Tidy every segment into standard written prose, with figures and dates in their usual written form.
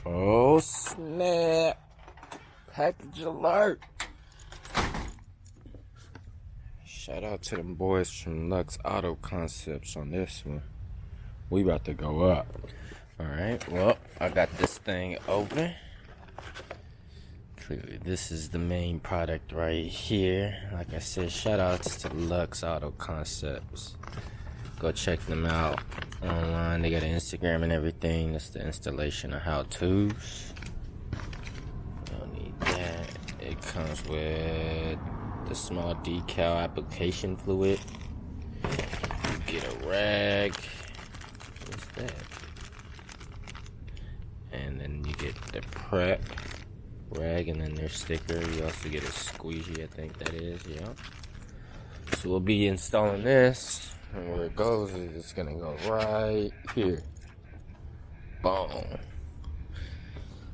Oh snap! Package alert! Shout out to them boys from Luxe Auto Concepts on this one. We about to go up. Alright, well, I got this thing open. Clearly, this is the main product right here. Like I said, shout outs to Luxe Auto Concepts. Go check them out online. They got an Instagram and everything. That's the installation of how-tos. Don't need that. It comes with the small decal application fluid. You get a rag. What's that? And then you get the prep rag and then their sticker. You also get a squeegee, I think that is, yeah. So we'll be installing this. And where it goes is it's gonna go right here. Boom.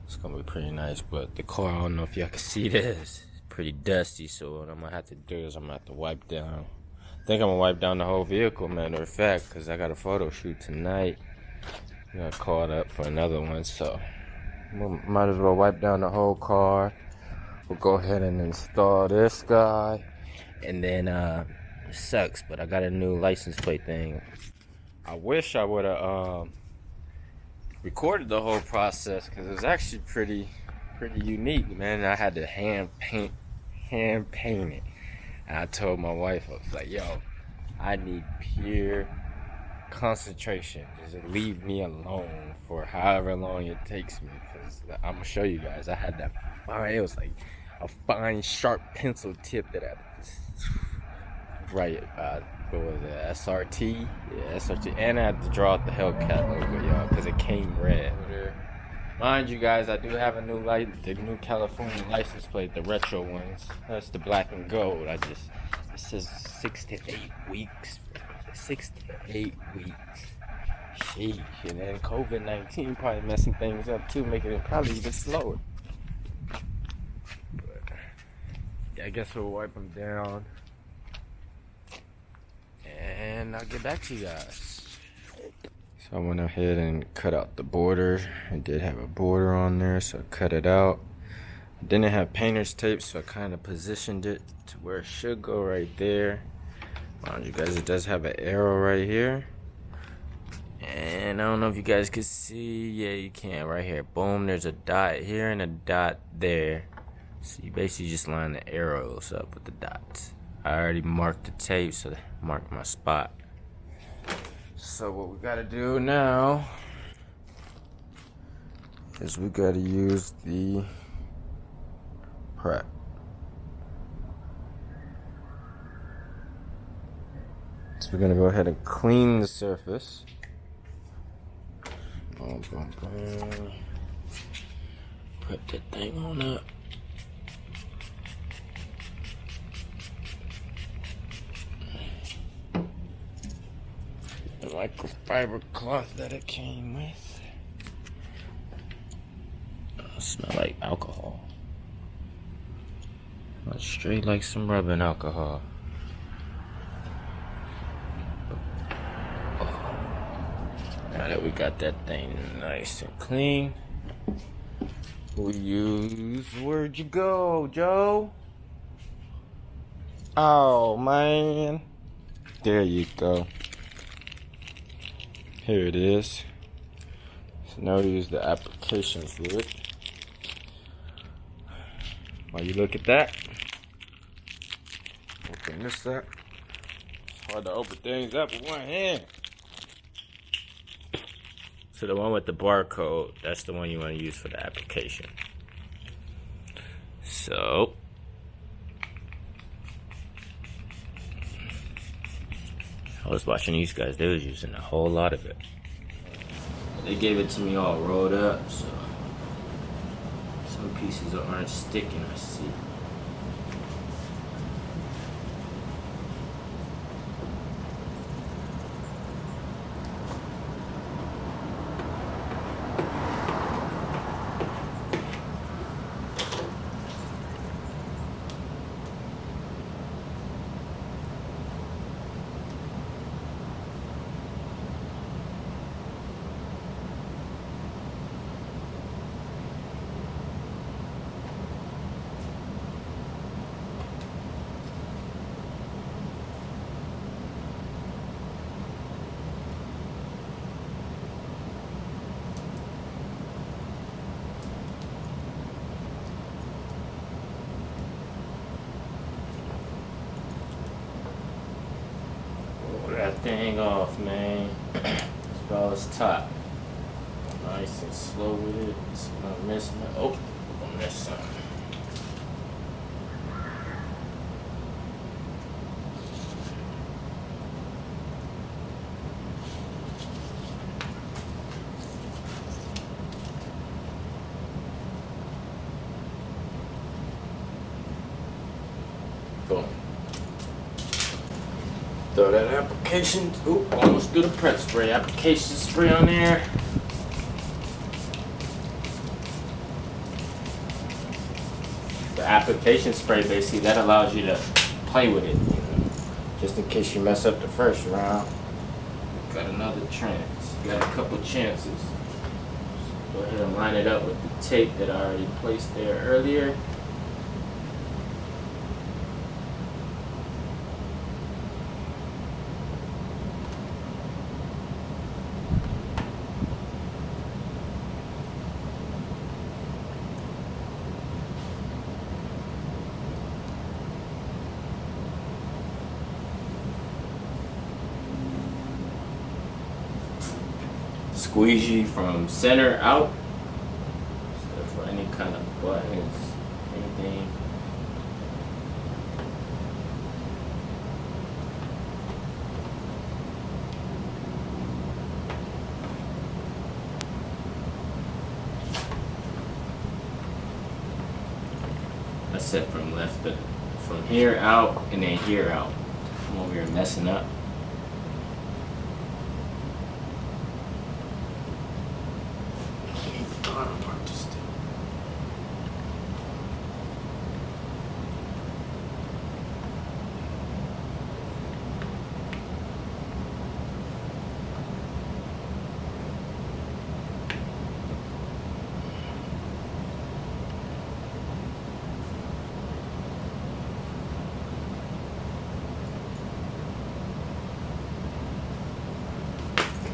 It's gonna be pretty nice, but the car, I don't know if y'all can see this. It's pretty dusty, so what I'm gonna have to do is I'm gonna have to wipe down. I think I'm gonna wipe down the whole vehicle, matter of fact, because I got a photo shoot tonight. I got called up for another one, so might as well wipe down the whole car. We'll go ahead and install this guy, and then it sucks, but I got a new license plate thing. I wish I would have recorded the whole process because it was actually pretty unique, man. I had to hand paint it, and I told my wife, I was like, "Yo, I need pure concentration. Just leave me alone for however long it takes me, because I'm gonna show you guys. I had that fine, it was like a fine sharp pencil tip that I just right what was it, SRT? Yeah, SRT. And I had to draw out the Hellcat logo, y'all, because it came red. Mind you guys, I do have a new the new California license plate, the retro ones. That's the black and gold. It says 6 to 8 weeks. 6 to 8 weeks. Sheesh. And then COVID-19 probably messing things up too, making it probably even slower. But yeah, I guess we'll wipe them down. And I'll get back to you guys. So I went ahead and cut out the border. I did have a border on there, so I cut it out. I didn't have painter's tape, so I kind of positioned it to where it should go right there. Mind you guys, it does have an arrow right here. And I don't know if you guys can see. Yeah, you can right here. Boom, there's a dot here and a dot there. So you basically just line the arrows up with the dots. I already marked the tape, so I marked my spot. So what we gotta do now is we gotta use the prep. So we're gonna go ahead and clean the surface. Boom, boom, boom. Put that thing on up. The microfiber cloth that it came with. It smells like alcohol. Straight like some rubbing alcohol. Now that we got that thing nice and clean, we use, where'd you go, Joe? Oh, man. There you go. Here it is. So now we use the application fluid. While you look at that, open this up. It's hard to open things up with one hand. So the one with the barcode, that's the one you want to use for the application. So I was watching these guys, they was using a whole lot of it. They gave it to me all rolled up, so some pieces aren't sticking, I see. hang off, man. While it's top. Nice and slow with it. It's gonna miss my. Oh, I'm gonna miss something. Boom. Throw that application. Oop, almost do the prep spray. Application spray on there. The application spray basically that allows you to play with it, you know, just in case you mess up the first round. Got another chance. You got a couple chances. Go ahead and line it up with the tape that I already placed there earlier. Squeegee from center out. So for any kind of buttons, anything. I set from left to from here out and then here out. I'm over here messing up.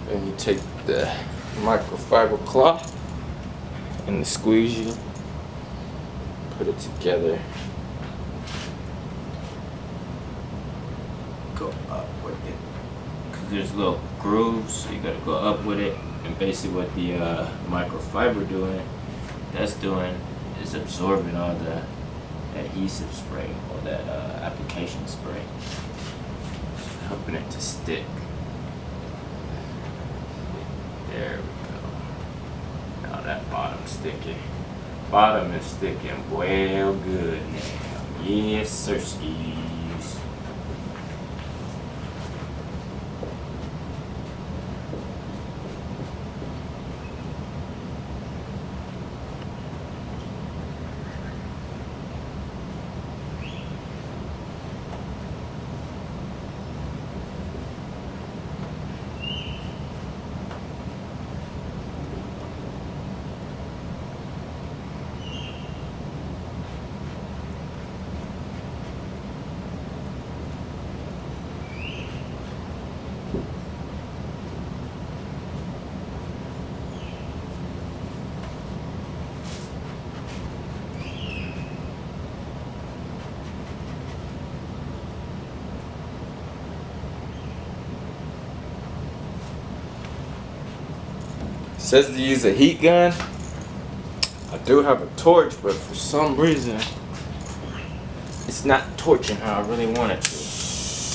And you take the microfiber cloth and the squeegee, put it together, go up with it, because there's little grooves, so you gotta go up with it. And basically what the microfiber that's doing is absorbing all the adhesive spray or that application spray, helping it to stick. There we go. Now that bottom's sticking. Bottom is sticking well good now. Yes, sir, skis. Says to use a heat gun. I do have a torch, but for some reason it's not torching how I really want it to. See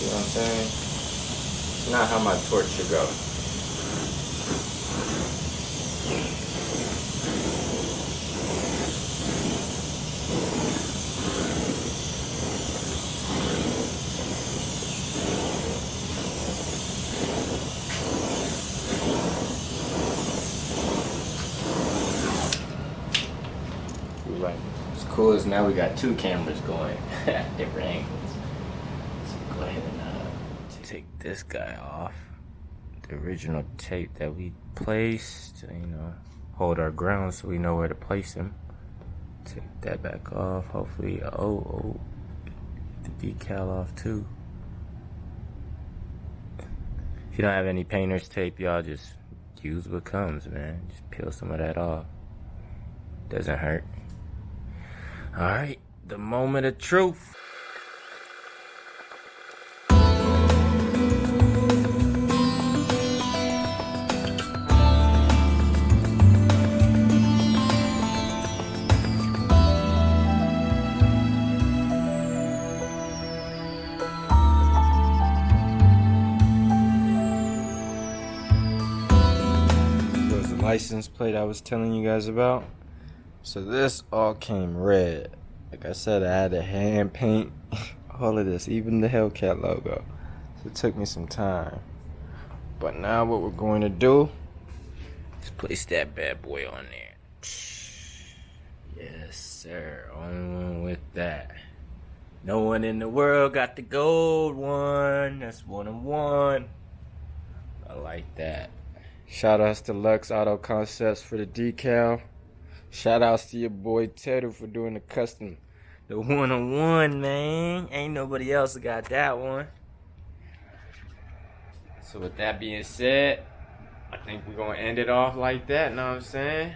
what I'm saying? It's not how my torch should go. As cool as now we got two cameras going at different angles. So go ahead and take this guy off. The original tape that we placed, you know, hold our ground so we know where to place him. Take that back off. Hopefully, oh, get the decal off too. If you don't have any painter's tape, y'all just use what comes, man. Just peel some of that off. Doesn't hurt. Alright, the moment of truth. license plate I was telling you guys about. So this all came red. Like I said, I had to hand paint all of this, even the Hellcat logo. So it took me some time. But now what we're going to do is place that bad boy on there. Yes, sir. Only one with that. No one in the world got the gold one. That's 1 of 1. I like that. Shout outs to Luxe Auto Concepts for the decal. Shout outs to your boy Teddy for doing the custom. The 1 of 1, man. Ain't nobody else got that one. So with that being said, I think we're gonna end it off like that, know what I'm saying?